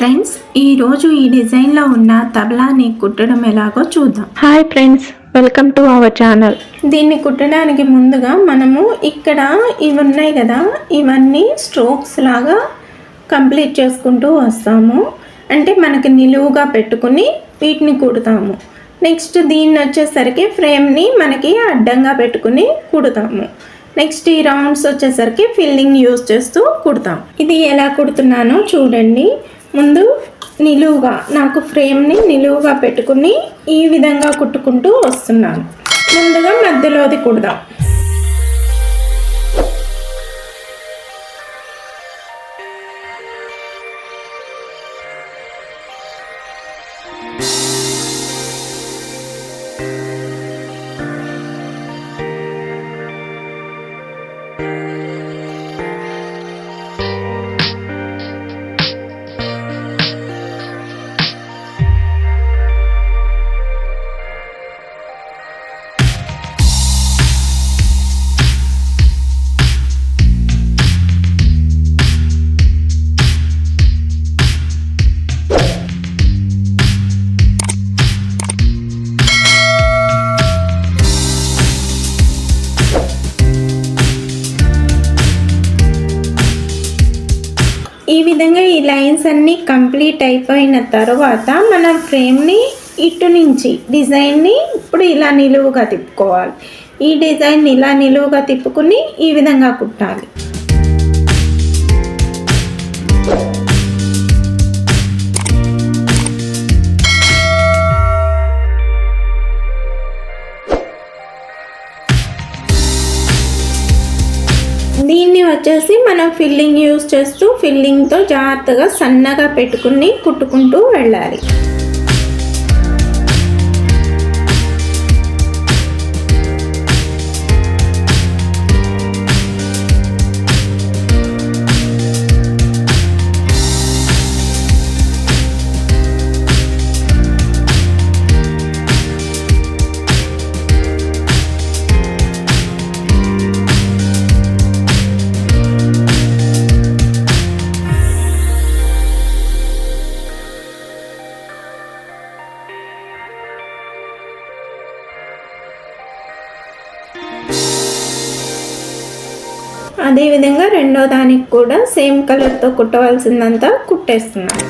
Friends, ఈరోజు ఈ డిజైన్లో ఉన్న తబలాని కుట్టడం ఎలాగో చూద్దాం. Hi friends, welcome to our channel. దీన్ని కుట్టడానికి ముందుగా మనము ఇక్కడ ఇవి ఉన్నాయి కదా, ఇవన్నీ స్ట్రోక్స్ లాగా కంప్లీట్ చేసుకుంటూ వస్తాము. అంటే మనకి నిలువుగా పెట్టుకుని వీటిని కుడతాము. నెక్స్ట్ దీన్ని వచ్చేసరికి ఫ్రేమ్ని మనకి అడ్డంగా పెట్టుకుని కుడతాము. నెక్స్ట్ ఈ రౌండ్స్ వచ్చేసరికి ఫిల్లింగ్ యూజ్ చేస్తూ కుడతాం. ఇది ఎలా కుడుతున్నానో చూడండి. ముందు నిలువుగా నాకు ఫ్రేమ్ని నిలువుగా పెట్టుకుని ఈ విధంగా కుట్టుకుంటూ వస్తున్నాను. ముందుగా మధ్యలోది కుడదాం. ఈ విధంగా ఈ లైన్స్ అన్నీ కంప్లీట్ అయిపోయిన తర్వాత మనం ఫ్రేమ్ని ఇటు నుంచి డిజైన్ని ఇప్పుడు ఇలా నిలువుగా తిప్పుకోవాలి. ఈ డిజైన్ని ఇలా నిలువుగా తిప్పుకుని ఈ విధంగా కుట్టాలి. దీన్ని వచ్చేసి మనం ఫిల్లింగ్ యూజ్ చేస్తూ ఫిల్లింగ్తో జాగ్రత్తగా సన్నగా పెట్టుకుని కుట్టుకుంటూ వెళ్ళాలి. అదేవిధంగా రెండో దానికి కూడా సేమ్ కలర్తో కుట్టవలసిందంతా కుట్టేస్తున్నాను.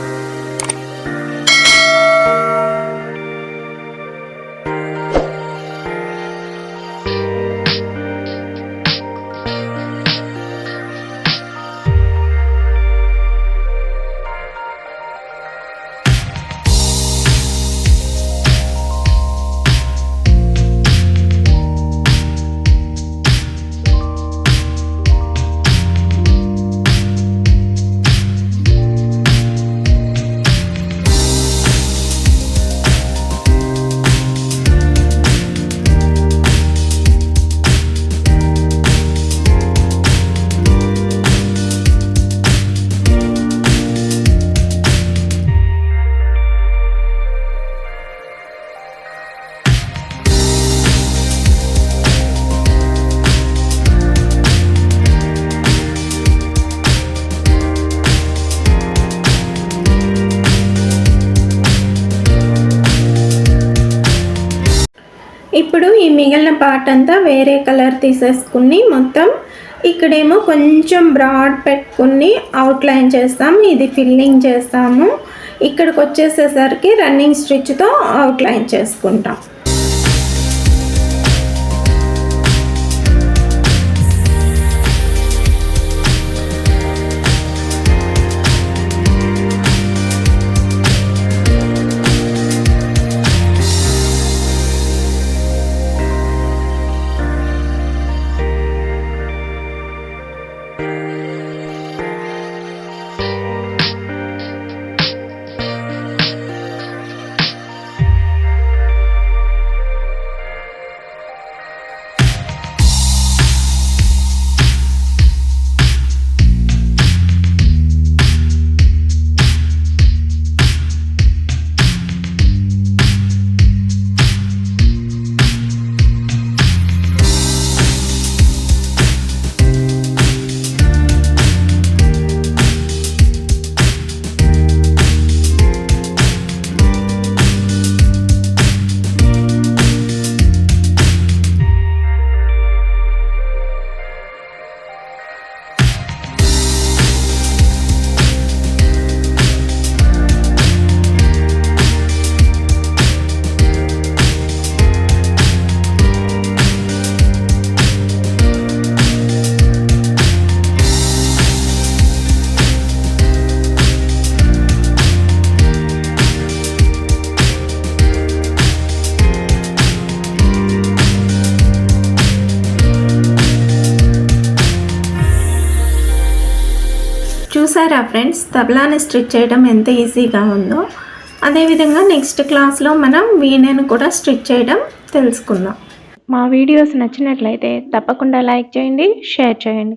ఇప్పుడు ఈ మిగిలిన పార్ట్ అంతా వేరే కలర్ తీసేసుకుని మొత్తం ఇక్కడేమో కొంచెం బ్రాడ్ పెట్టుకుని అవుట్లైన్ చేస్తాము. ఇది ఫిల్లింగ్ చేస్తాము. ఇక్కడికి వచ్చేసేసరికి రన్నింగ్ స్టిచ్తో అవుట్లైన్ చేసుకుంటాం. చూసారా ఫ్రెండ్స్, తబలాని స్టిచ్ చేయడం ఎంత ఈజీగా ఉందో. అదేవిధంగా నెక్స్ట్ క్లాస్లో మనం వీణను కూడా స్టిచ్ చేయడం తెలుసుకుందాం. మా వీడియోస్ నచ్చినట్లయితే తప్పకుండా లైక్ చేయండి, షేర్ చేయండి.